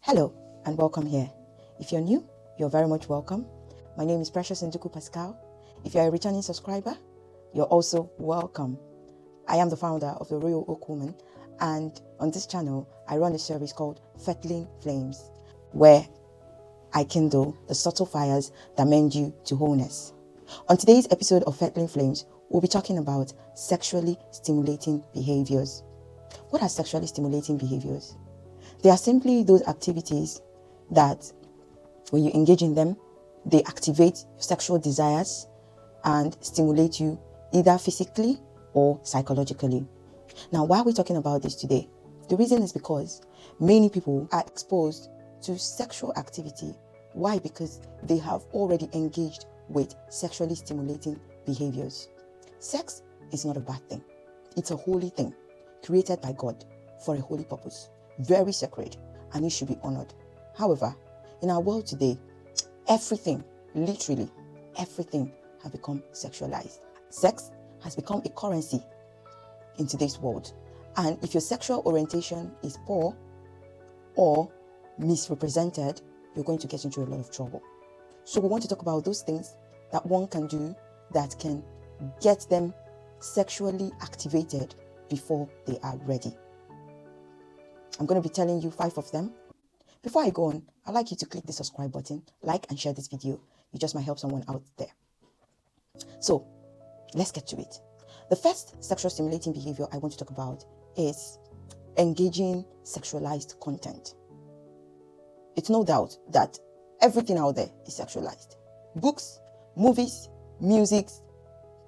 Hello and welcome here. If you're new, you're very much welcome. My name is Precious Nduku Pascal. If you're a returning subscriber, you're also welcome. I am the founder of the Royal Oak Woman, and on this channel, I run a series called Fettling Flames, where I kindle the subtle fires that mend you to wholeness. On today's episode of Fettling Flames, we'll be talking about sexually stimulating behaviors. What are sexually stimulating behaviors? They are simply those activities that, when you engage in them, they activate your sexual desires and stimulate you either physically or psychologically. Now, why are we talking about this today? The reason is because many people are exposed to sexual activity. Why? Because they have already engaged with sexually stimulating behaviors. Sex is not a bad thing. It's a holy thing created by God for a holy purpose. Very sacred, and it should be honored. However, in our world today, everything, literally everything, has become sexualized. Sex has become a currency in today's world. And if your sexual orientation is poor or misrepresented, you're going to get into a lot of trouble. So we want to talk about those things that one can do that can get them sexually activated before they are ready. I'm going to be telling you 5 of them. Before I go on, I'd like you to click the subscribe button, like and share this video. You just might help someone out there. So, let's get to it. The first sexual stimulating behavior I want to talk about is engaging sexualized content. It's no doubt that everything out there is sexualized. Books, movies, music,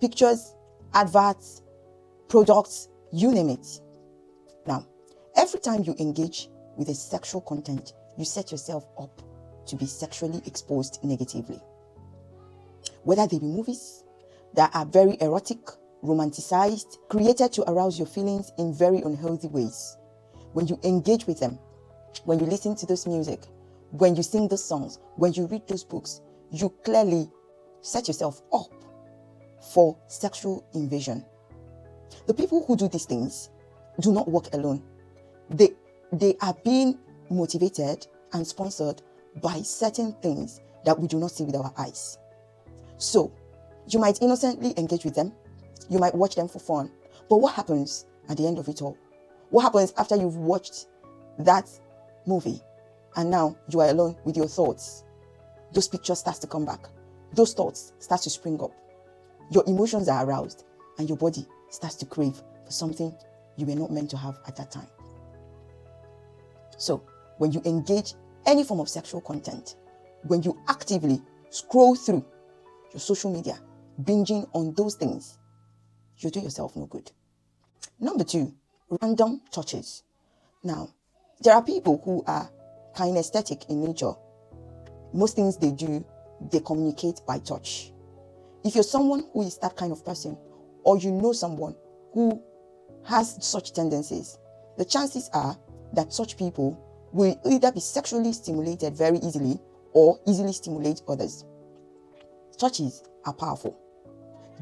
pictures, adverts, products, you name it. Now, every time you engage with a sexual content, you set yourself up to be sexually exposed negatively. Whether they be movies that are very erotic, romanticized, created to arouse your feelings in very unhealthy ways. When you engage with them, when you listen to this music, when you sing those songs, when you read those books, you clearly set yourself up for sexual invasion. The people who do these things do not work alone. They are being motivated and sponsored by certain things that we do not see with our eyes. So, you might innocently engage with them. You might watch them for fun. But what happens at the end of it all? What happens after you've watched that movie and now you are alone with your thoughts? Those pictures start to come back. Those thoughts start to spring up. Your emotions are aroused and your body starts to crave for something you were not meant to have at that time. So, when you engage any form of sexual content, when you actively scroll through your social media, binging on those things, you do yourself no good. Number 2, random touches. Now, there are people who are kinesthetic in nature. Most things they do, they communicate by touch. If you're someone who is that kind of person, or you know someone who has such tendencies, the chances are that such people will either be sexually stimulated very easily or easily stimulate others. Touches are powerful.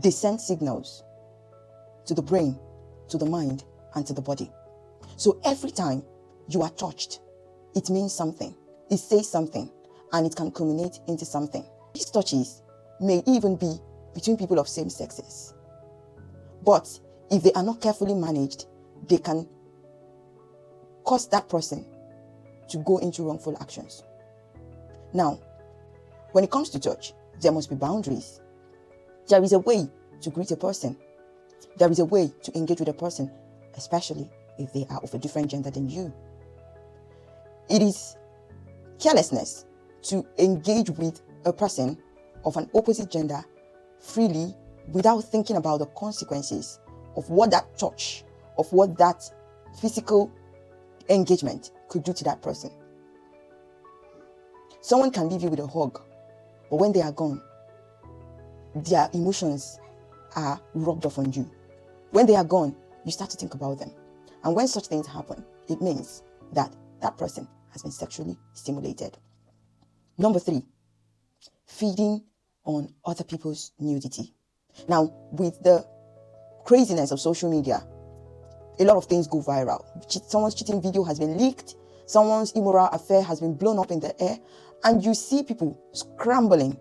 They send signals to the brain, to the mind, and to the body. So every time you are touched, it means something. It says something, and it can culminate into something. These touches may even be between people of same sexes. But if they are not carefully managed, they can cause that person to go into wrongful actions. Now, when it comes to touch, there must be boundaries. There is a way to greet a person. There is a way to engage with a person, especially if they are of a different gender than you. It is carelessness to engage with a person of an opposite gender freely without thinking about the consequences of what that touch, of what that physical engagement could do to that person. Someone can leave you with a hug, but when they are gone, their emotions are rubbed off on you. When they are gone, you start to think about them. And when such things happen, it means that that person has been sexually stimulated. Number 3, feeding on other people's nudity. Now, with the craziness of social media, a lot of things go viral. Someone's cheating video has been leaked. someone's immoral affair has been blown up in the air, and you see people scrambling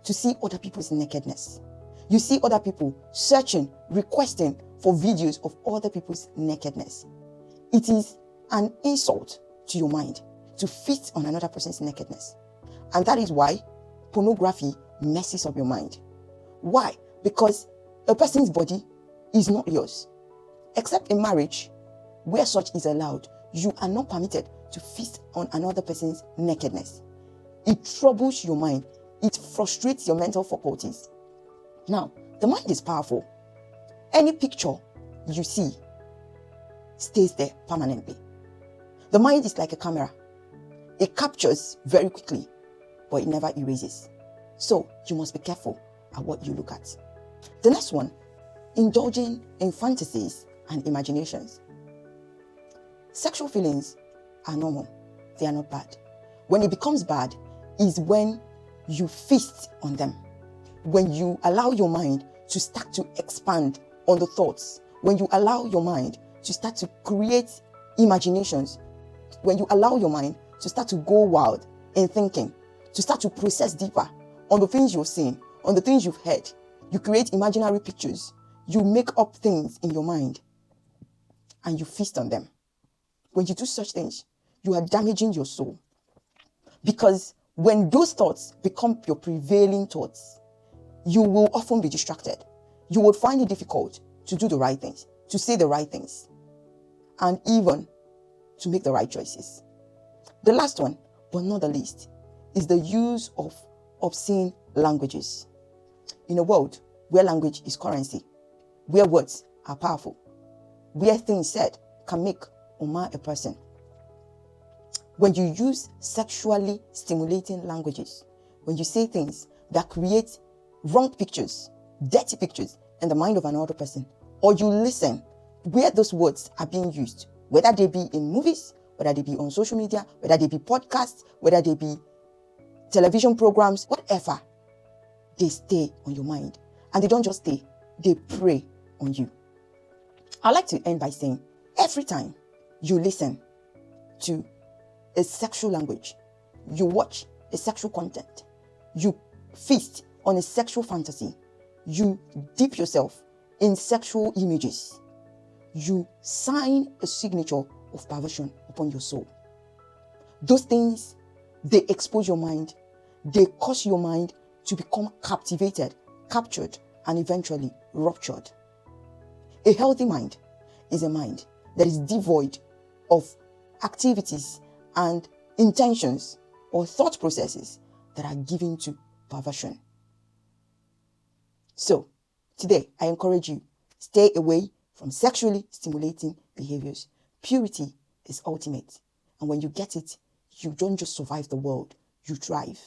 to see other people's nakedness. You see other people searching, requesting for videos of other people's nakedness. It is an insult to your mind to feast on another person's nakedness. And that is why pornography messes up your mind. Why? Because a person's body is not yours. Except in marriage, where such is allowed, you are not permitted to feast on another person's nakedness. It troubles your mind. It frustrates your mental faculties. Now, the mind is powerful. Any picture you see stays there permanently. The mind is like a camera. It captures very quickly, but it never erases. So you must be careful at what you look at. The next one, indulging in fantasies and imaginations. Sexual feelings are normal. They are not bad. When it becomes bad is when you feast on them. When you allow your mind to start to expand on the thoughts, when you allow your mind to start to create imaginations, when you allow your mind to start to go wild in thinking, to start to process deeper on the things you've seen, on the things you've heard, you create imaginary pictures, you make up things in your mind, and you feast on them. When you do such things, you are damaging your soul. Because when those thoughts become your prevailing thoughts, you will often be distracted. You will find it difficult to do the right things, to say the right things, and even to make the right choices. The last one, but not the least, is the use of obscene languages. In a world where language is currency, where words are powerful, where things said can make or mar a person, when you use sexually stimulating languages, when you say things that create wrong pictures, dirty pictures in the mind of another person, or you listen where those words are being used, whether they be in movies, whether they be on social media, whether they be podcasts, whether they be television programs, whatever, they stay on your mind. And they don't just stay, they prey on you. I'd like to end by saying, every time you listen to a sexual language, you watch a sexual content, you feast on a sexual fantasy, you dip yourself in sexual images, you sign a signature of perversion upon your soul. Those things, they expose your mind, they cause your mind to become captivated, captured, and eventually ruptured. A healthy mind is a mind that is devoid of activities and intentions or thought processes that are given to perversion. So, today I encourage you, stay away from sexually stimulating behaviors. Purity is ultimate. And when you get it, you don't just survive the world, you thrive.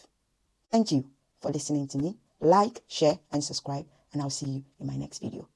Thank you for listening to me. Like, share, and subscribe, and I'll see you in my next video.